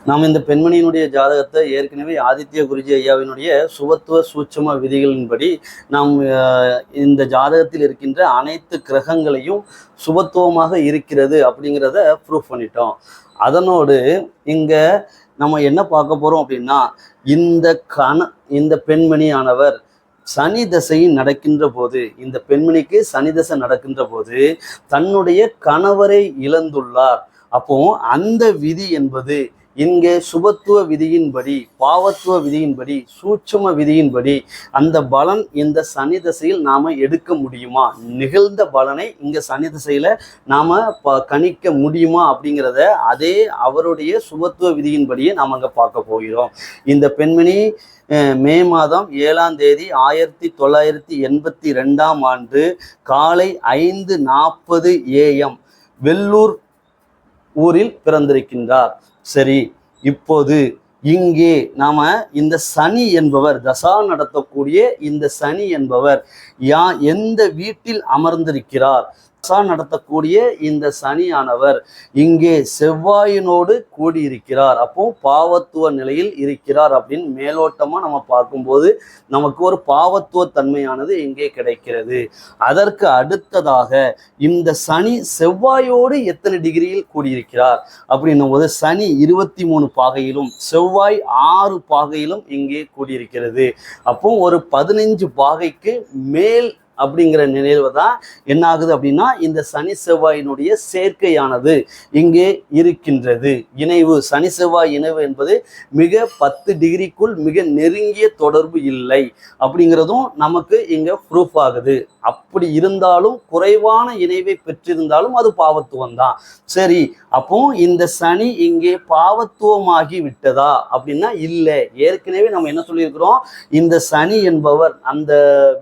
நாம் இந்த பெண்மணியினுடைய ஜாதகத்தை ஏற்கனவே ஆதித்ய குருஜி ஐயாவினுடைய சுபத்துவ சூட்சம விதிகளின்படி நாம் இந்த ஜாதகத்தில் இருக்கின்ற அனைத்து கிரகங்களையும் சுபத்துவமாக இருக்கிறது அப்படிங்கிறத ப்ரூஃப் பண்ணிட்டோம். அதனோடு இங்கே நம்ம என்ன பார்க்க போகிறோம் அப்படின்னா, இந்த பெண்மணியானவர் சனி தசையின் நடக்கின்ற போது, இந்த பெண்மணிக்கு சனி தசை நடக்கின்ற போது தன்னுடைய கணவரை இழந்துள்ளார். அப்போ அந்த விதி என்பது இங்கே சுபத்துவ விதியின்படி, பாவத்துவ விதியின்படி, சூட்சம விதியின்படி அந்த பலன் இந்த சனி தசையில் நாம எடுக்க முடியுமா, நிகழ்ந்த பலனை இங்க சனி தசையில நாம கணிக்க முடியுமா அப்படிங்கிறத அதே அவருடைய சுபத்துவ விதியின்படியே நாம் அங்க பார்க்க போகிறோம். இந்த பெண்மணி மே மாதம் 7ஆம் தேதி 1982ஆம் ஆண்டு காலை 5:40 AM வெள்ளூர் ஊரில் பிறந்திருக்கின்றார். சரி, இப்போது இங்கே நாம இந்த சனி என்பவர், தசா நடத்தக்கூடிய இந்த சனி என்பவர் எந்த வீட்டில் அமர்ந்திருக்கிறார்? தசா நடத்தக்கூடிய இந்த சனியானவர் இங்கே செவ்வாயினோடு கூடியிருக்கிறார். அப்போ பாவத்துவ நிலையில் இருக்கிறார் அப்படின்னு மேலோட்டமா நம்ம பார்க்கும்போது நமக்கு ஒரு பாவத்துவ தன்மையானது இங்கே கிடைக்கிறது. அதற்கு அடுத்ததாக இந்த சனி செவ்வாயோடு எத்தனை டிகிரியில் கூடியிருக்கிறார் அப்படின்னும் போது சனி 23 பாகையிலும் செவ்வாய் 6 பாகையிலும் இங்கே கூடியிருக்கிறது. அப்போ ஒரு 15 பாகைக்கு மேல் அப்படிங்கிற நிலையில தான் என்ன ஆகுது அப்படின்னா இந்த சனி செவ்வாயினுடைய சேர்க்கையானது இங்கே இருக்கின்றது. இணைவு, சனி செவ்வாய் இணைவு என்பது மிக 10 டிகிரிக்குள் மிக நெருங்கிய தொடர்பு இல்லை அப்படிங்கிறதும் நமக்கு இங்க ப்ரூஃப் ஆகுது. அப்படி இருந்தாலும் குறைவான இணைவை பெற்றிருந்தாலும் அது பாவத்துவம் தான். சரி, அப்போ இந்த சனி இங்கே பாவத்துவமாகி விட்டதா அப்படின்னா இல்லை. ஏற்கனவே நம்ம என்ன சொல்லியிருக்கிறோம், இந்த சனி என்பவர் அந்த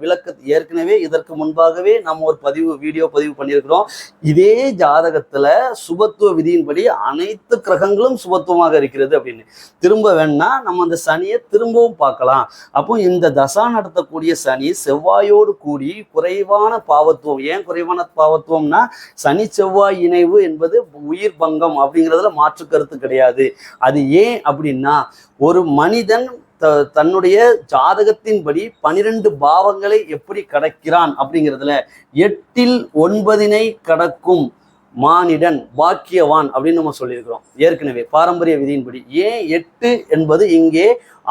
விளக்கத்தை ஏற்கனவே இதற்கு முன்பாகவே நம்ம ஒரு வீடியோ பதிவு பண்ணியிருக்கிறோம். இதே ஜாதகத்துல சுபத்துவ விதியின்படி அனைத்து கிரகங்களும் சுபத்துவமாக இருக்கிறது அப்படின்னு. திரும்ப வேணா நம்ம அந்த சனியை திரும்பவும் பார்க்கலாம். அப்போ இந்த தசா நடத்தக்கூடிய சனி செவ்வாயோடு கூடி குறைவான பாவத்துவம். ஏன் குறைவான பாவத்துவம்னா, சனி செவ்வாய் இணைவு என்பது உயிர் பங்கம் அப்படிங்கிறதுல மாற்று கருத்து கிடையாது. அது ஏன் அப்படின்னா, ஒரு மனிதன் தன்னுடைய ஜாதகத்தின்படி 12 பாவங்களை எப்படி கடக்கிறான் அப்படிங்கிறதுல 8இல் 9 கடக்கும் மானிடன் பாக்கியவான் அப்படின்னு நம்ம சொல்லியிருக்கிறோம் ஏற்கனவே பாரம்பரிய விதியின்படி. ஏன் 8 என்பது இங்கே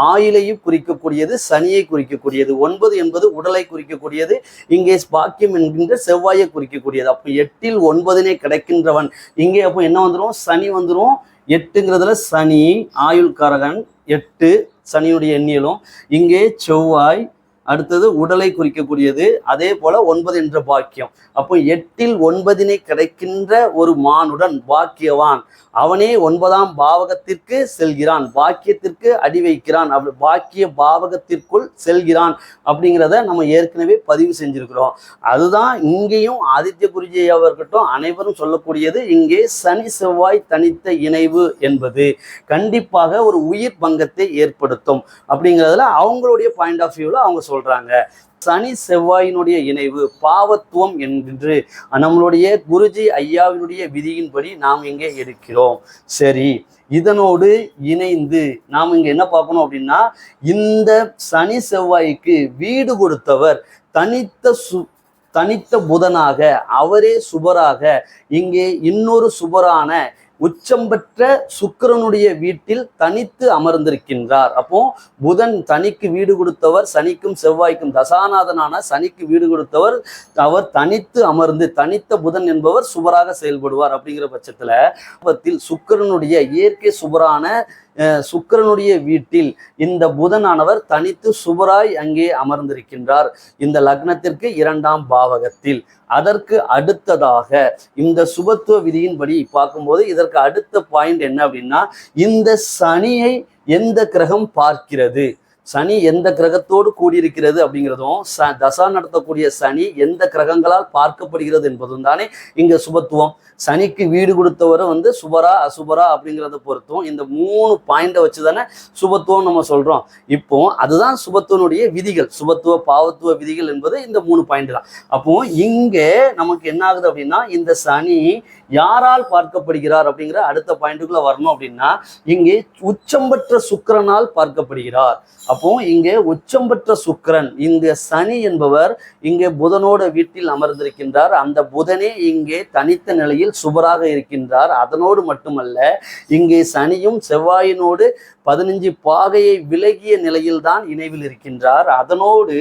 ஆயுளையும் குறிக்கக்கூடியது, சனியை குறிக்கக்கூடியது. 9 என்பது உடலை குறிக்கக்கூடியது, இங்கே பாக்கியம் என்கின்ற செவ்வாயை குறிக்கக்கூடியது. அப்போ 8இல் 9 கிடைக்கின்றவன் இங்கே அப்போ என்ன வந்துடும், சனி வந்துடும். 8ங்கிறதுல சனி ஆயுள்காரகன் 8, சனியுடைய எண்ணியலும். இங்கே செவ்வாய், அடுத்தது உடலை குறிக்கக்கூடியது, அதே போல 9 என்ற பாக்கியம். அப்போ 8இல் 9 கிடைக்கின்ற ஒரு மானுடன் பாக்கியவான். அவனே 9ஆம் பாவகத்திற்கு செல்கிறான், பாக்கியத்திற்கு அடி வைக்கிறான், அப்படி பாக்கிய பாவகத்திற்குள் செல்கிறான் அப்படிங்கிறத நம்ம ஏற்கனவே பதிவு செஞ்சிருக்கிறோம். அதுதான் இங்கேயும் ஆதித்ய குருஜியாக இருக்கட்டும் அனைவரும் சொல்லக்கூடியது. இங்கே சனி செவ்வாய் தனித்த இணைவு என்பது கண்டிப்பாக ஒரு உயிர் பங்கத்தை ஏற்படுத்தும் அப்படிங்கிறதுல அவங்களுடைய பாயிண்ட் ஆஃப் வியூவில் அவங்க சொல்றாங்க. சனி செவ்வாயினுடைய இணைவு பாவத்துவம் என்று நம்மளுடைய குருஜி ஐயாவினுடைய விதியின்படி நாம் இங்கே எடுக்கிறோம். சரி, இதனோடு இணைந்து நாம் இங்க என்ன பார்க்கணும் அப்படின்னா, இந்த சனி செவ்வாய்க்கு வீடு கொடுத்தவர் தனித்த புதனாக, அவரே சுபராக இங்கே இன்னொரு சுபரான உச்சம் பெற்ற சுக்கிரனுடைய வீட்டில் தனித்து அமர்ந்திருக்கின்றார். அப்போ புதன் தனிக்கு வீடு கொடுத்தவர், சனிக்கும் செவ்வாய்க்கும் தசாநாதனான சனிக்கு வீடு கொடுத்தவர் அவர் தனித்து அமர்ந்து, தனித்த புதன் என்பவர் சுபராக செயல்படுவார். அப்படிங்கிற பட்சத்துல சுக்கிரனுடைய இயற்கை சுபரான சுக்கிரனுடைய வீட்டில் இந்த புதனானவர் தனித்து சுபராய் அங்கே அமர்ந்திருக்கின்றார் இந்த லக்னத்திற்கு 2ஆம் பாவகத்தில். அதற்கு அடுத்ததாக இந்த சுபத்துவ விதியின்படி பார்க்கும்போது இதற்கு அடுத்த பாயிண்ட் என்ன அப்படின்னா, இந்த சனியை எந்த கிரகம் பார்க்கிறது, சனி எந்த கிரகத்தோடு கூடியிருக்கிறது அப்படிங்கிறதும், தசா நடத்தக்கூடிய சனி எந்த கிரகங்களால் பார்க்கப்படுகிறது என்பதும் தானே இங்க சுபத்துவம். சனிக்கு வீடு கொடுத்தவரை சுபரா அசுபரா அப்படிங்கிறத பொறுத்தும் இந்த 3 பாயிண்டை வச்சு தானே சுபத்துவம் நம்ம சொல்றோம். இப்போ அதுதான் சுபத்துவனுடைய விதிகள். சுபத்துவ பாவத்துவ விதிகள் என்பது இந்த 3 பாயிண்ட் தான். அப்போ இங்கே நமக்கு என்ன ஆகுது அப்படின்னா, இந்த சனி யாரால் பார்க்கப்படுகிறார் அப்படிங்கிற அடுத்த பாயிண்ட்டுக்குள்ள வரணும் அப்படின்னா இங்கே உச்சம் பெற்ற சுக்கிரனால் பார்க்கப்படுகிறார். அப்போ இங்கே உச்சம் பெற்ற சுக்கிரன், இங்க சனி என்பவர் இங்கே புதனோட வீட்டில் அமர்ந்திருக்கின்றார். அந்த புதனே இங்கே தனித்த நிலையில் சுபராக இருக்கின்றார். அதனோடு மட்டுமல்ல, இங்கே சனியும் செவ்வாயினோடு 15 பாகையை விலகிய நிலையில்தான் இணைவில் இருக்கின்றார். அதனோடு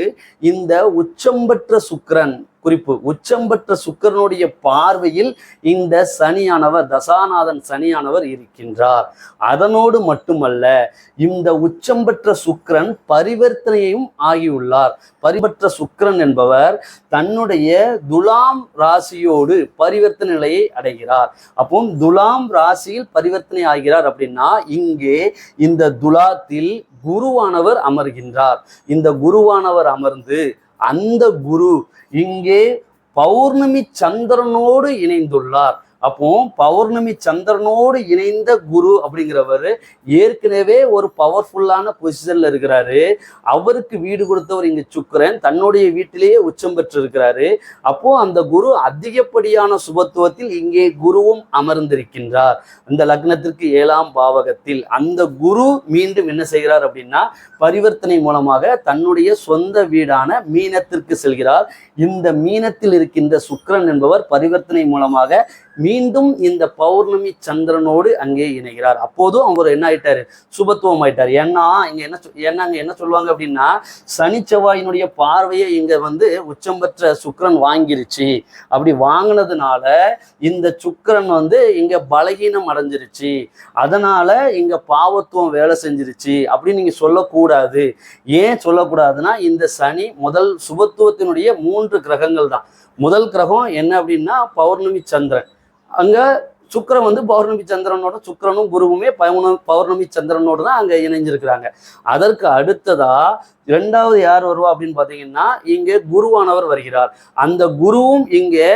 இந்த உச்சம் பெற்ற சுக்கிரன், குறிப்பு, உச்சம் பெற்ற சுக்கிரனுடைய பார்வையில் இந்த சனியானவர், தசாநாதன் சனியானவர் இருக்கின்றார். அதனோடு மட்டுமல்ல, இந்த உச்சம் பெற்ற சுக்கிரன் பரிவர்த்தனையும் ஆகியுள்ளார். பரிபற்ற சுக்கிரன் என்பவர் தன்னுடைய துலாம் ராசியோடு பரிவர்த்தனை நிலையை அடைகிறார். அப்போ துலாம் ராசியில் பரிவர்த்தனை ஆகிறார் அப்படின்னா இங்கே இந்த துலாத்தில் குருவானவர் அமர்கின்றார். இந்த குருவானவர் அமர்ந்து அந்த குரு இங்கே பௌர்ணமி சந்திரனோடு இணைந்துள்ளார். அப்போ பௌர்ணமி சந்திரனோடு இணைந்த குரு அப்படிங்கிறவர் ஏற்கனவே ஒரு பவர்ஃபுல்லான பொசிஷன்ல இருக்கிறாரு. அவருக்கு வீடு கொடுத்தவர் இங்க சுக்கிரன் தன்னுடைய வீட்டிலேயே உச்சம் பெற்று இருக்கிறாரு. அப்போ அந்த குரு அதிகப்படியான சுபத்துவத்தில் இங்கே குருவும் அமர்ந்திருக்கின்றார். இந்த லக்னத்திற்கு 7ஆம் பாவகத்தில் அந்த குரு மீண்டும் என்ன செய்கிறார் அப்படின்னா பரிவர்த்தனை மூலமாக தன்னுடைய சொந்த வீடான மீனத்திற்கு செல்கிறார். இந்த மீனத்தில் இருக்கின்ற சுக்கிரன் என்பவர் பரிவர்த்தனை மூலமாக மீண்டும் இந்த பௌர்ணமி சந்திரனோடு அங்கே இணைகிறார். அப்போதும் அவர் என்ன ஆயிட்டாரு, சுபத்துவம் ஆயிட்டார். ஏன்னா இங்க என்ன சொல்லுவாங்க அப்படின்னா சனி செவ்வாயினுடைய பார்வையை இங்க உச்சம் பெற்ற சுக்கிரன் வாங்கிருச்சு. அப்படி வாங்கினதுனால இந்த சுக்கிரன் இங்க பலகீனம் அடைஞ்சிருச்சு, அதனால இங்க பாவத்துவம் வேலை செஞ்சிருச்சு அப்படின்னு நீங்க சொல்லக்கூடாது. ஏன் சொல்லக்கூடாதுன்னா இந்த சனி முதல் சுபத்துவத்தினுடைய 3 கிரகங்கள் தான். முதல் கிரகம் என்ன அப்படின்னா பௌர்ணமி சந்திரன். அங்க சுக்கிரன் பௌர்ணமி சந்திரனோட, சுக்கிரனும் குருவுமே பௌர்ணமி சந்திரனோடு தான் அங்க இணைஞ்சிருக்கிறாங்க. அதற்கு அடுத்ததா 2வது யார் வருவா அப்படின்னு பாத்தீங்கன்னா இங்கே குருவானவர் வருகிறார். அந்த குருவும் இங்கே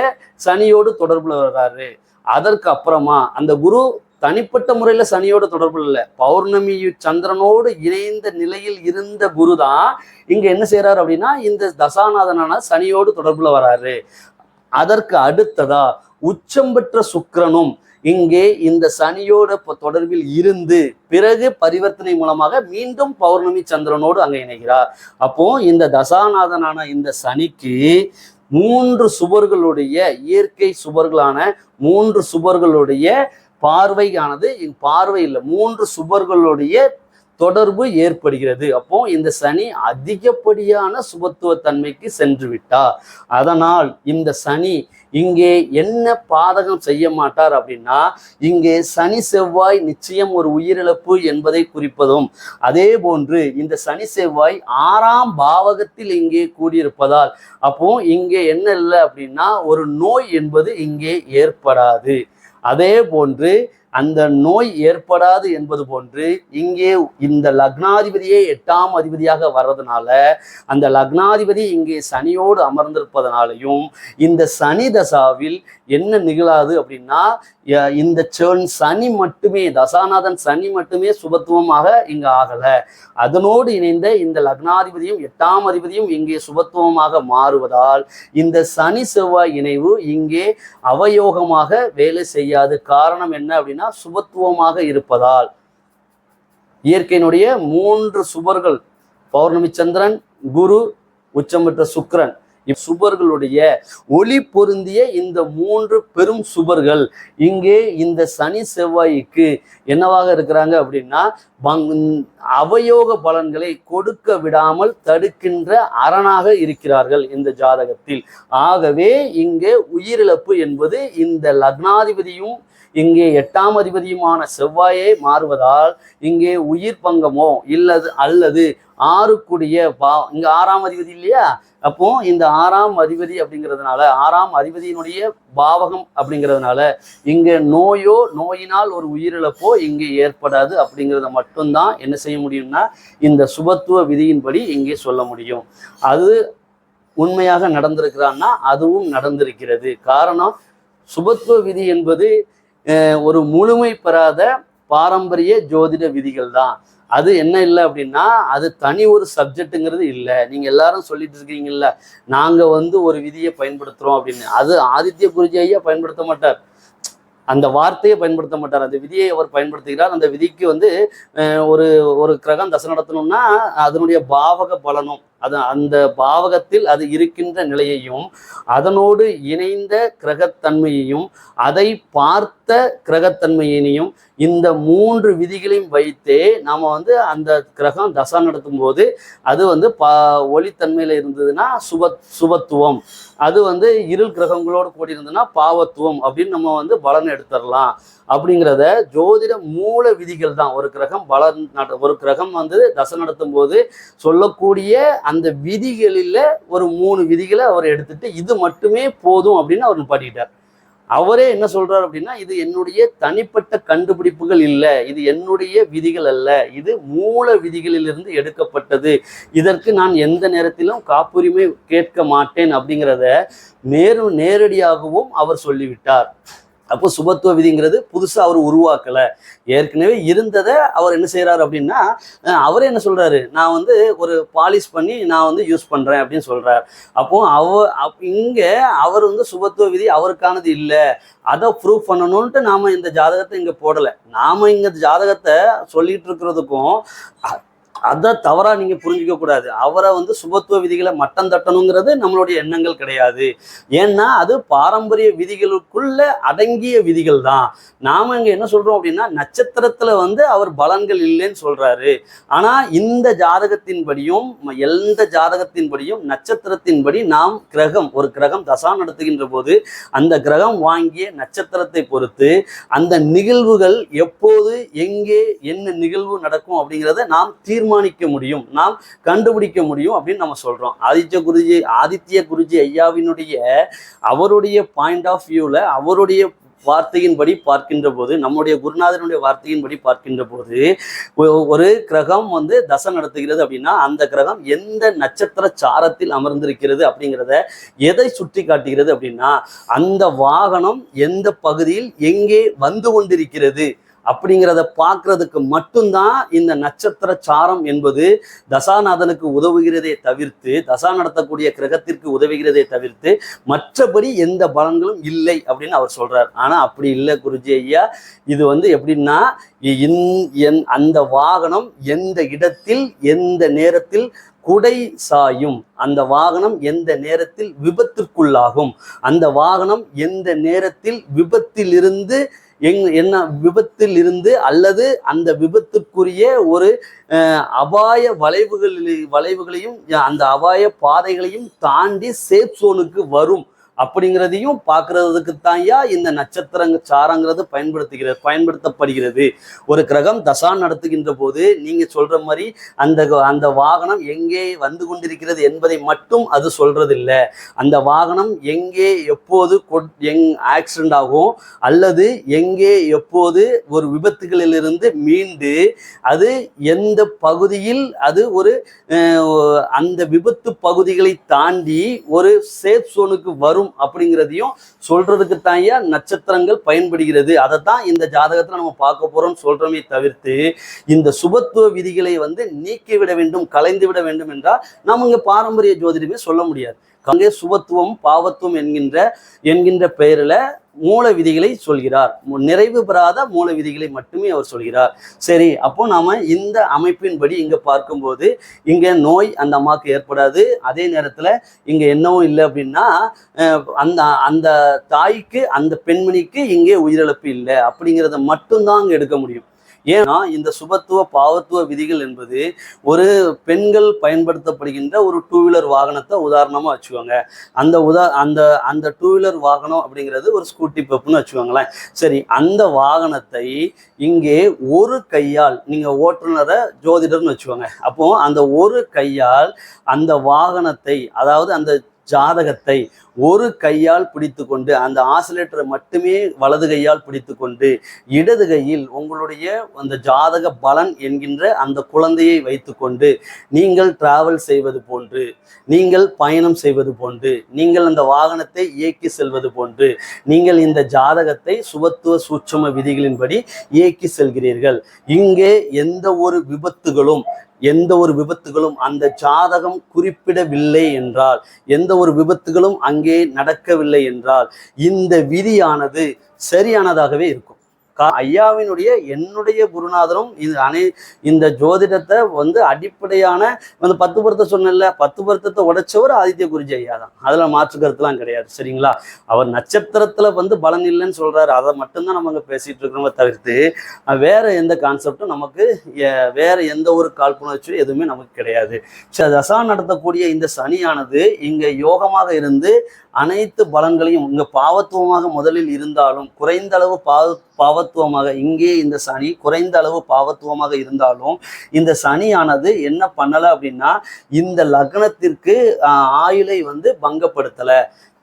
சனியோடு தொடர்புல வர்றாரு. அதற்கு அப்புறமா அந்த குரு தனிப்பட்ட முறையில சனியோட தொடர்பு இல்லை, பௌர்ணமி சந்திரனோடு இணைந்த நிலையில் இருந்த குரு தான் இங்க என்ன செய்யறாரு அப்படின்னா இந்த தசாநாதனான சனியோடு தொடர்புல வராரு. அதற்கு அடுத்ததா உச்சம் பெற்ற சுக்கிரனும் இங்கே இந்த சனியோட தொடர்பில் இருந்து பிறகு பரிவர்த்தனை மூலமாக மீண்டும் பௌர்ணமி சந்திரனோடு அங்க இணைகிறார். அப்போ இந்த தசாநாதனான இந்த சனிக்கு 3 சுபர்களுடைய இயற்கை சுபர்களான 3 சுபர்களுடைய பார்வையானது பார்வை இல்லை 3 சுபர்களுடைய தொடர்பு ஏற்படுகிறது. அப்போ இந்த சனி அதிகப்படியான சுபத்துவ தன்மைக்கு சென்று விட்டார். அதனால் இந்த சனி இங்கே என்ன பாதகம் செய்ய மாட்டார் அப்படின்னா இங்கே சனி செவ்வாய் நிச்சயம் ஒரு உயிரிழப்பு என்பதை குறிப்பதும், அதே போன்று இந்த சனி செவ்வாய் 6ஆம் பாவகத்தில் இங்கே கூடியிருப்பதால் அப்போ இங்கே என்ன இல்லை அப்படின்னா ஒரு நோய் என்பது இங்கே ஏற்படாது. அதே போன்று அந்த நோய் ஏற்படாது என்பது போன்று இங்கே இந்த லக்னாதிபதியே 8ஆம் அதிபதியாக வர்றதுனால அந்த லக்னாதிபதி இங்கே சனியோடு அமர்ந்திருப்பதனாலையும் இந்த சனி தசாவில் என்ன நிகழாது அப்படின்னா இந்த சனி மட்டுமே, தசாநாதன் சனி மட்டுமே சுபத்துவமாக இங்க ஆகல. அதனோடு இணைந்த இந்த லக்னாதிபதியும் 8ஆம் அதிபதியும் இங்கே சுபத்துவமாக மாறுவதால் இந்த சனி செவ்வாய் இணைவு இங்கே அவயோகமாக வேலை செய்யாது. காரணம் என்ன அப்படின்னா சுபத்துவமாக இருப்பதால். இயற்கையினுடைய 3 சுபர்கள் பௌர்ணமி சந்திரன், குரு, உச்சம் பெற்ற சுக்கிரன், சுபர்களுடைய ஒளி பொருந்திய இந்த 3 பெரும் சுபர்கள் இங்கே இந்த சனி செவ்வாய்க்கு என்னவாக இருக்கிறாங்க அப்படின்னா அவயோக பலன்களை கொடுக்க விடாமல் தடுக்கின்ற அரணாக இருக்கிறார்கள் இந்த ஜாதகத்தில். ஆகவே இங்கே உயிரிழப்பு என்பது இந்த லக்னாதிபதியும் இங்கே 8ஆம் அதிபதியுமான செவ்வாயே மாறுவதால் இங்கே உயிர் பங்கமோ அல்லது 6 கூடிய இங்க 6ஆம் அதிபதி இல்லையா, அப்போ இந்த 6ஆம் அதிபதி அப்படிங்கிறதுனால 6ஆம் அதிபதியினுடைய பாவகம் அப்படிங்கிறதுனால இங்க நோயினால் ஒரு உயிரிழப்போ இங்கே ஏற்படாது. அப்படிங்கிறத மட்டும்தான் என்ன செய்ய முடியும்னா இந்த சுபத்துவ விதியின்படி இங்கே சொல்ல முடியும். அது உண்மையாக நடந்திருக்கிறான்னா அதுவும் நடந்திருக்கிறது. காரணம் சுபத்துவ விதி என்பது ஒரு முழுமை பெறாத பாரம்பரிய ஜோதிட விதிகள் தான். அது என்ன இல்லை அப்படின்னா அது தனி ஒரு சப்ஜெக்ட்டுங்கிறது இல்லை. நீங்க எல்லாரும் சொல்லிட்டு இருக்கீங்கல்ல நாங்க ஒரு விதியை பயன்படுத்துறோம் அப்படின்னு, அது ஆதித்ய குருஜி ஐயா பயன்படுத்த மாட்டார். அந்த வார்த்தையை பயன்படுத்த மாட்டார், அந்த விதியை அவர் பயன்படுத்துகிறார். அந்த விதிக்கு வந்து ஒரு ஒரு கிரகம் தசை நடத்தணும்னா அதனுடைய பாவக பலனும் அந்த பாவகத்தில் அது இருக்கின்ற நிலையையும் அதனோடு இணைந்த கிரகத்தன்மையையும் அதை பார்த்த கிரகத்தன்மையினையும் இந்த 3 விதிகளையும் வைத்தே நாம வந்து அந்த கிரகம் தசா நடத்தும் போது அது வந்து ஒளித்தன்மையில இருந்ததுன்னா சுபத்துவம், அது வந்து இருள் கிரகங்களோடு கூடி இருந்ததுன்னா பாவத்துவம் அப்படின்னு நம்ம வந்து பலன் எடுத்துடலாம். அப்படிங்கிறத ஜோதிட மூல விதிகள் தான். ஒரு கிரகம் வந்து தசை நடத்தும் போது சொல்லக்கூடிய அந்த விதிகளில் ஒரு 3 விதிகளை அவர் எடுத்துட்டு இது மட்டுமே போதும் அப்படின்னு அவர் பாட்டிக்கிட்டார். அவரே என்ன சொல்றாரு அப்படின்னா, இது என்னுடைய தனிப்பட்ட கண்டுபிடிப்புகள் இல்லை, இது என்னுடைய விதிகள் அல்ல, இது மூல விதிகளிலிருந்து எடுக்கப்பட்டது, இதற்கு நான் எந்த நேரத்திலும் காப்புரிமை கேட்க மாட்டேன் அப்படிங்கிறத நேரடியாகவும் அவர் சொல்லிவிட்டார். அப்போ சுபத்துவ விதிங்கிறது புதுசாக அவர் உருவாக்கலை, ஏற்கனவே இருந்ததை அவர் என்ன செய்கிறாரு அப்படின்னா, அவரே என்ன சொல்கிறாரு, நான் வந்து ஒரு பாலிஷ் பண்ணி நான் வந்து யூஸ் பண்ணுறேன் அப்படின்னு சொல்கிறார். அப்போ இங்கே அவர் வந்து சுபத்துவ விதி அவருக்கானது இல்லை, அதை ப்ரூவ் பண்ணணும்ன்ட்டு நாம் இந்த ஜாதகத்தை இங்கே போடலை. நாம் இங்கே ஜாதகத்தை சொல்லிட்டு இருக்கிறதுக்கும் அதை தவறா நீங்க புரிஞ்சிக்க கூடாது. அவரை வந்து சுபத்துவ விதிகளை மட்டம் தட்டணுங்கிறது நம்மளுடைய எண்ணங்கள் கிடையாது. ஏன்னா அது பாரம்பரிய விதிகளுக்குள்ள அடங்கிய விதிகள் தான். நாம இங்க என்ன சொல்றோம் அப்படின்னா, நட்சத்திரத்துல வந்து அவர் பலன்கள் இல்லைன்னு சொல்றாரு. ஆனா இந்த ஜாதகத்தின்படியும் எந்த ஜாதகத்தின்படியும் நட்சத்திரத்தின்படி நாம் ஒரு கிரகம் தசா நடத்துகின்ற போது அந்த கிரகம் வாங்கிய நட்சத்திரத்தை பொறுத்து அந்த நிகழ்வுகள் எப்போது எங்கே என்ன நிகழ்வு நடக்கும் அப்படிங்கிறத நாம் தீர்மானிக்க முடியும், நாம் கண்டுபிடிக்க முடியும் அப்படின்னு நம்ம சொல்றோம். ஆதித்ய குருஜி ஐயாவினுடைய அவருடைய பாயிண்ட் ஆஃப் வியூல அவருடைய வார்த்தையின்படி பார்க்கின்ற போது, நம்முடைய குருநாதனுடைய வார்த்தையின்படி பார்க்கின்ற போது, ஒரு கிரகம் வந்து தசை நடத்துகிறது அப்படின்னா அந்த கிரகம் எந்த நட்சத்திர சாரத்தில் அமர்ந்திருக்கிறது அப்படிங்கிறத எதை சுட்டி காட்டுகிறது அப்படின்னா, அந்த வாகனம் எந்த பகுதியில் எங்கே வந்து கொண்டிருக்கிறது அப்படிங்கிறத பார்க்கறதுக்கு மட்டும்தான் இந்த நட்சத்திர சாரம் என்பது தசாநாதனுக்கு உதவுகிறதே தவிர்த்து, தசா நடத்தக்கூடிய கிரகத்திற்கு உதவுகிறதே தவிர்த்து மற்றபடி எந்த பலன்களும் இல்லை அப்படின்னு அவர் சொல்றார். ஆனா அப்படி இல்லை குருஜி ஐயா. இது வந்து எப்படின்னா, அந்த வாகனம் எந்த இடத்தில் எந்த நேரத்தில் குடை சாயும், அந்த வாகனம் எந்த நேரத்தில் விபத்திற்குள்ளாகும், அந்த வாகனம் எந்த நேரத்தில் விபத்திலிருந்து விபத்தில் இருந்து அல்லது அந்த விபத்துக்குரிய ஒரு அபாய வளைவுகளையும் அந்த அபாய பாதைகளையும் தாண்டி சேஃப் சோனுக்கு வரும் அப்படிங்கிறதையும் பார்க்கறதுக்குத்தான் இந்த நட்சத்திர சாரங்கிறது பயன்படுத்தப்படுகிறது. ஒரு கிரகம் தசா நடத்துகின்ற போது நீங்க சொல்ற மாதிரி அந்த வாகனம் எங்கே வந்து கொண்டிருக்கிறது என்பதை மட்டும் அது சொல்றதில்லை. அந்த வாகனம் எங்கே எப்போது ஆக்சிடென்ட் ஆகும் அல்லது எங்கே எப்போது ஒரு விபத்துகளிலிருந்து மீண்டு அது எந்த பகுதியில் அது அந்த விபத்து பகுதிகளை தாண்டி ஒரு சேஃப் சோனுக்கு வரும் அப்படிங்கிறதையும் சொல்றதுக்கு தான் நட்சத்திரங்கள் பயன்படுகிறது. அதைத்தான் இந்த ஜாதகத்துல நம்ம பார்க்க போறோம் சொல்றோமே தவிர்த்து, இந்த சுபத்துவ விதிகளை வந்து நீக்கிவிட வேண்டும், கலைந்து விட வேண்டும் என்றால் நம்ம இங்க பாரம்பரிய ஜோதிடமே சொல்ல முடியாது. அங்கே சுபத்துவம் பாவத்துவம் என்கின்ற பெயரில் மூல விதிகளை சொல்கிறார். நிறைவு பெறாத மூல விதிகளை மட்டுமே அவர் சொல்கிறார். சரி, அப்போ நாம இந்த அமைப்பின்படி இங்க பார்க்கும்போது இங்க நோய் அந்த அம்மாவுக்கு ஏற்படாது. அதே நேரத்துல இங்க என்னவும் இல்லை அப்படின்னா அந்த தாய்க்கு அந்த பெண்மணிக்கு இங்கே உயிரிழப்பு இல்லை அப்படிங்கிறத மட்டும்தான் அங்க எடுக்க முடியும். ஏன்னா இந்த சுபத்துவ பாவத்துவ விதிகள் என்பது ஒரு பெண்கள் பயன்படுத்தப்படுகின்ற ஒரு 2 வீலர் வாகனத்தை உதாரணமா வச்சுக்கோங்க. அந்த 2 வீலர் வாகனம் அப்படிங்கிறது ஒரு ஸ்கூட்டி பெப்புன்னு வச்சுக்கோங்களேன். சரி, அந்த வாகனத்தை இங்கே ஒரு கையால், நீங்க ஓட்டுநரை ஜோதிடர்னு வச்சுக்கோங்க, அப்போ அந்த ஒரு கையால் அந்த வாகனத்தை, அதாவது அந்த ஜாதகத்தை ஒரு கையால் பிடித்து கொண்டு, அந்த ஆசிலேட்டரை மட்டுமே வலது கையால் பிடித்து கொண்டு, இடது கையில் உங்களுடைய அந்த ஜாதக பலன் என்கின்ற அந்த குழந்தையை வைத்துக்கொண்டு நீங்கள் டிராவல் செய்வது போன்று, நீங்கள் பயணம் செய்வது போன்று, நீங்கள் அந்த வாகனத்தை இயக்கி செல்வது போன்று நீங்கள் இந்த ஜாதகத்தை சுபத்துவ சூட்சும விதிகளின்படி இயக்கி செல்கிறீர்கள். இங்கே எந்த ஒரு விபத்துகளும் எந்த ஒரு விபத்துகளும் அந்த ஜாதகம் குறிப்பிடவில்லை என்றால், எந்த ஒரு விபத்துகளும் அங்கே நடக்கவில்லை என்றால், இந்த விதியானது சரியானதாகவே இருக்கும். ஐயாவினுடைய என்னுடைய குருநாதரும் இந்த ஜோதிடத்தை அடிப்படையான 10 பொருத்த சொன்னல, 10 பொருத்தத்தை உடைச்சவர் ஆதித்ய குருஜி ஐயா தான். அதுல மாற்று கருத்துலாம் கிடையாது. சரிங்களா? அவர் நட்சத்திரத்துல பலன் இல்லைன்னு சொல்றாரு. அதை மட்டும்தான் நம்ம பேசிட்டு இருக்கிறோமே தவிர்த்து வேற எந்த கான்செப்டும் நமக்கு, வேற எந்த ஒரு காழ்ப்புணர்ச்சியும் எதுவுமே நமக்கு கிடையாது. தசா நடத்தக்கூடிய இந்த சனியானது இங்க யோகமாக இருந்து அனைத்து பலன்களையும் இங்க பாவத்துவமாக முதலில் இருந்தாலும், குறைந்த அளவு பாவத்துவமாக இங்கே இந்த சனி குறைந்த அளவு பாவத்துவமாக இருந்தாலும், இந்த சனியானது என்ன பண்ணல அப்படின்னா, இந்த லக்னத்திற்கு ஆயுளை பங்கப்படுத்தல,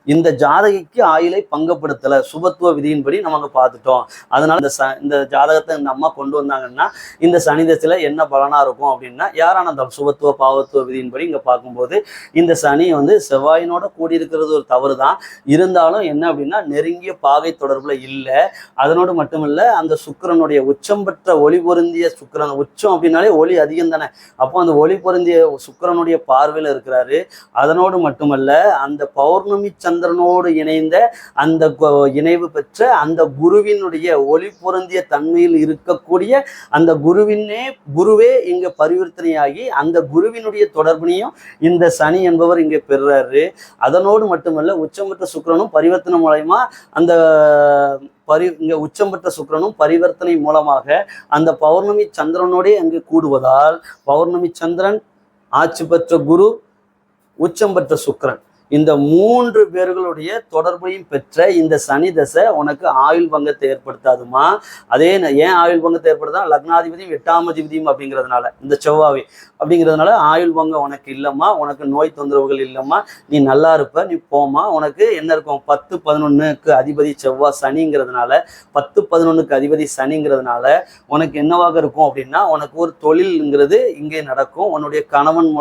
இந்த ஜாதகிக்கு ஆயுளை பங்கப்படுத்தலை, சுபத்துவ விதியின்படி நமக்கு பார்த்துட்டோம். அதனால இந்த ஜாதகத்தை இந்த அம்மா கொண்டு வந்தாங்கன்னா இந்த சனி தசையில என்ன பலனா இருக்கும் அப்படின்னா, யாரான அந்த சுபத்துவ பாவத்துவ விதியின்படி இங்க பார்க்கும்போது இந்த சனி செவ்வாயினோட கூடியிருக்கிறது ஒரு தவறு தான். இருந்தாலும் என்ன அப்படின்னா, நெருங்கிய பாகை தொடர்புல இல்லை. அதனோடு மட்டுமில்ல, அந்த சுக்கிரனுடைய உச்சம் பெற்ற ஒளி பொருந்திய சுக்கிரன், உச்சம் அப்படின்னாலே ஒளி அதிகம் தானே, அப்போ அந்த ஒளி பொருந்திய சுக்கிரனுடைய பார்வையில் இருக்கிறாரு. அதனோடு மட்டுமல்ல, அந்த பௌர்ணமி சந்திரனோடு இணைந்த அந்த இணைவு பெற்ற அந்த குருவினுடைய ஒளி பொருந்திய தன்மையில் இருக்கக்கூடிய அந்த குருவே இங்க பரிவர்த்தனையாகி அந்த குருவினுடைய தொடர்பினையும் இந்த சனி என்பவர் இங்க பெறுறாரு. அதனோடு மட்டுமல்ல, உச்சம் பெற்ற சுக்கிரனும் பரிவர்த்தனை மூலமா அந்த இங்க உச்சம் பெற்ற சுக்கிரனும் பரிவர்த்தனை மூலமாக அந்த பௌர்ணமி சந்திரனோடே அங்கு கூடுவதால், பௌர்ணமி சந்திரன், ஆட்சி பெற்ற குரு, உச்சம் பெற்ற சுக்கிரன், இந்த 3 பேர்களுடைய தொடர்பையும் பெற்ற இந்த சனி தசை உனக்கு ஆயுள் பங்கத்தை ஏற்படுத்தாதுமா. அதே ஏன் ஆயுள் பங்கத்தை ஏற்படுத்தா, லக்னாதிபதியும் 8ஆம் அதிபதியும் அப்படிங்கிறதுனால, இந்த செவ்வாய் அப்படிங்கிறதுனால ஆயுள் பங்கம் உனக்கு இல்லைம்மா, உனக்கு நோய் தொந்தரவுகள் இல்லைம்மா, நீ நல்லா இருப்ப, நீ போமா. உனக்கு என்ன இருக்கும், 10, 11க்கு அதிபதி செவ்வாய் சனிங்கிறதுனால, 10, 11க்கு அதிபதி சனிங்கிறதுனால உனக்கு என்னவாக இருக்கும் அப்படின்னா, உனக்கு ஒரு தொழில்ங்கிறது இங்கே நடக்கும். உன்னுடைய கணவன்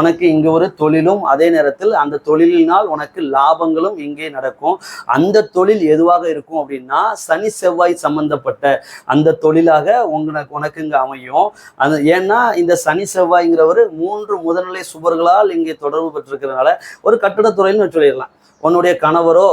உனக்கு இங்கே ஒரு தொழிலும், அதே நேரத்தில் அந்த தொழிலினால் உனக்கு லாபங்களும் இங்கே நடக்கும். அந்த தொழில் எதுவாக இருக்கும் அப்படின்னா, சனி செவ்வாய் சம்பந்தப்பட்ட அந்த தொழிலாக உனக்கு இங்க அமையும். அது ஏன்னா இந்த சனி செவ்வாய்ங்கிறவர் 3 முதல்நிலை சுபர்களால் இங்கே தொடர்பு பெற்றிருக்கிறதுனால ஒரு கட்டடத்துறைன்னு சொல்லிடலாம். உன்னுடைய கணவரோ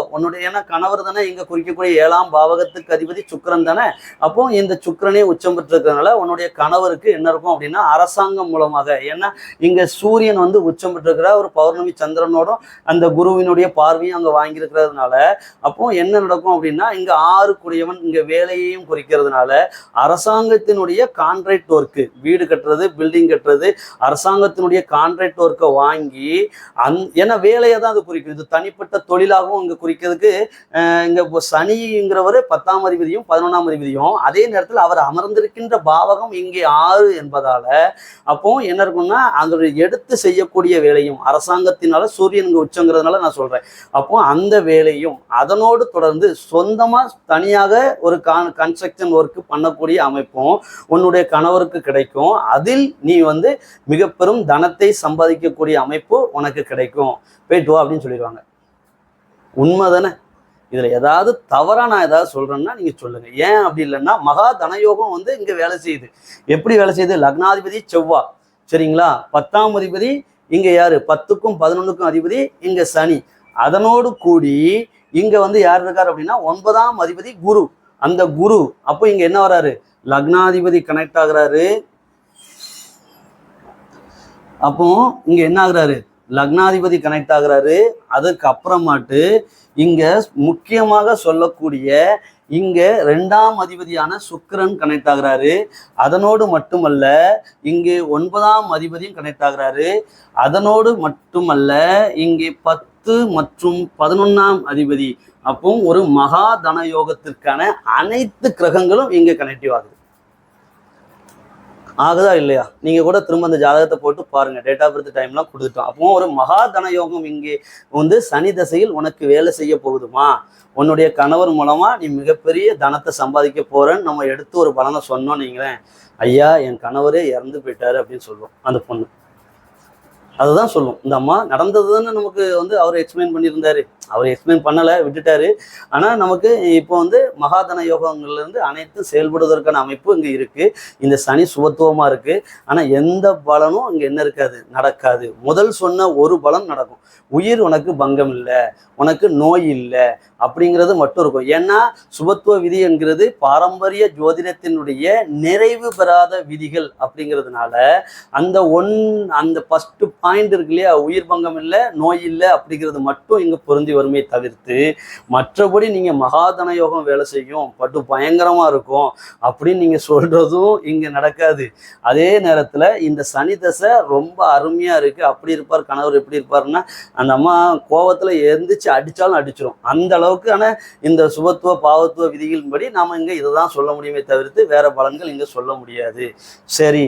ஏன்னா கணவர் தானே இங்க குறிக்கக்கூடிய 7ஆம் பாவகத்துக்கு அதிபதி சுக்கிரன் தானே. அப்போ இந்த சுக்கிரனே உச்சம் பெற்றிருக்கிறதுனால உன்னுடைய கணவருக்கு என்ன இருக்கும் அப்படின்னா, அரசாங்கம் மூலமாக, ஏன்னா இங்க சூரியன் உச்சம் பெற்றிருக்கிற ஒரு பௌர்ணமி சந்திரனோடும் அந்த குருவினுடைய பார்வையும் அங்க வாங்கியிருக்கிறதுனால, அப்போ என்ன நடக்கும் அப்படின்னா, இங்க 6 குடியவன் இங்க வேலையையும் குறிக்கிறதுனால அரசாங்கத்தினுடைய கான்ட்ராக்ட் ஒர்க்கு, வீடு கட்டுறது, பில்டிங் கட்டுறது, அரசாங்கத்தினுடைய கான்ட்ராக்ட் ஒர்க்கை வாங்கி ஏன்னா வேலையை தான் அது குறிக்கும். இது தனிப்பட்ட தொழிலாகவும் இங்க குறிக்கிறதுக்கு இங்க சனிங்கிறவர் 10ஆம் அதிபதியும் 11ஆம் அதிபதியும், அதே நேரத்தில் அவர் அமர்ந்திருக்கின்ற பாவகம் இங்கே 6 என்பதால அப்போ என்ன இருக்கும்னா, அதோட எடுத்து செய்யக்கூடிய வேலையும் அரசாங்கத்தினால, சூரியன் இங்க உச்சங்கிறதுனால நான் சொல்றேன், அப்போ அந்த வேலையும் அதனோடு தொடர்ந்து சொந்தமா தனியாக ஒரு கன்ஸ்ட்ரக்ஷன் ஒர்க் பண்ணக்கூடிய அமைப்பும் உன்னுடைய கணவருக்கு கிடைக்கும். அதில் நீ மிக பெரும் தனத்தை சம்பாதிக்கக்கூடிய அமைப்பு உனக்கு கிடைக்கும். போயிட்டு வா அப்படின்னு சொல்லிடுவாங்க. உண்மைதானே? இதுல ஏதாவது தவறா நான் ஏதாவது சொல்றேன்னா நீங்க சொல்லுங்க. ஏன் அப்படி இல்லைன்னா, மகா தனயோகம் இங்க வேலை செய்யுது. எப்படி வேலை செய்யுது? லக்னாதிபதி செவ்வாய், சரிங்களா? 10ஆம் அதிபதி இங்க யாரு? 10க்கும் 11க்கும் அதிபதி இங்க சனி. அதனோடு கூடி இங்க யார் இருக்காரு அப்படின்னா, 9ஆம் அதிபதி குரு. அந்த குரு அப்போ இங்க என்ன வராரு? லக்னாதிபதி கனெக்ட் ஆகுறாரு. அப்போ இங்க என்ன ஆகுறாரு? லக்னாதிபதி கனெக்ட் ஆகுறாரு. அதுக்கு அப்புறமாட்டு இங்க முக்கியமாக சொல்லக்கூடிய இங்க 2ஆம் அதிபதியான சுக்கிரன் கனெக்ட் ஆகுறாரு. அதனோடு மட்டுமல்ல, இங்கே 9ஆம் அதிபதியும் கனெக்ட் ஆகுறாரு. அதனோடு மட்டுமல்ல, இங்கே 10 மற்றும் 11ஆம் அதிபதி. அப்போ ஒரு மகா தன யோகத்திற்கான அனைத்து கிரகங்களும் இங்க கனெக்டிவ் ஆகுது. ஆகுதா இல்லையா? நீங்க கூட திரும்ப அந்த ஜாதகத்தை போட்டு பாருங்க. டேட் ஆஃப் பர்த் டைம்லாம் கொடுத்துட்டோம். அப்போ ஒரு மகா தன யோகம் இங்கே சனி தசையில் உனக்கு வேலை செய்ய போகுதுமா. உன்னுடைய கணவர் மூலமா நீ மிகப்பெரிய தனத்தை சம்பாதிக்க போறேன்னு நம்ம எடுத்து ஒரு பலனை சொன்னோம். நீங்களேன், ஐயா என் கணவரே இறந்து போயிட்டாரு அப்படின்னு சொல்லுவோம் அந்த பொண்ணு. அதுதான் சொல்லும். இந்த அம்மா நடந்தது தானே நமக்கு அவர் எக்ஸ்பிளைன் பண்ணியிருந்தாரு. அவர் எக்ஸ்பிளைன் பண்ணலை, விட்டுட்டாரு. ஆனால் நமக்கு இப்போ வந்து மகாதன யோகங்கள்லேருந்து அனைத்தும் செயல்படுவதற்கான அமைப்பு இங்கே இருக்குது. இந்த சனி சுபத்துவமாக இருக்குது. ஆனால் எந்த பலனும் இங்கே என்ன இருக்காது, நடக்காது. முதல் சொன்ன ஒரு பலன் நடக்கும், உயிர் உனக்கு பங்கம் இல்லை, உனக்கு நோய் இல்லை அப்படிங்கிறது மட்டும் இருக்கும். ஏன்னா சுபத்துவ விதி என்கிறது பாரம்பரிய ஜோதிடத்தினுடைய நிறைவு பெறாத விதிகள் அப்படிங்கிறதுனால அந்த ஃபர்ஸ்ட் பாயிண்ட் இருக்கு இல்லையா, உயிர் பங்கம் இல்லை நோய் இல்லை அப்படிங்கிறது மட்டும் இங்கே பொருந்தி வறுமையை தவிர்த்து மற்றபடி நீங்கள் மகாதன யோகம் வேலை செய்யும், பட்டு பயங்கரமாக இருக்கும் அப்படின்னு நீங்கள் சொல்கிறதும் இங்கே நடக்காது. அதே நேரத்தில் இந்த சனி தசை ரொம்ப அருமையாக இருக்குது. அப்படி இருப்பார் கணவர், எப்படி இருப்பாருன்னா அந்த அம்மா கோபத்தில் எந்திரிச்சு அடித்தாலும் அடிச்சிடும் அந்த அளவுக்கு. ஆனால் இந்த சுபத்துவ பாவத்துவ விதிகளின்படி நாம் இங்கே இதை தான் சொல்ல முடியுமே தவிர்த்து வேறு பலன்கள் இங்கே சொல்ல முடியாது. சரி.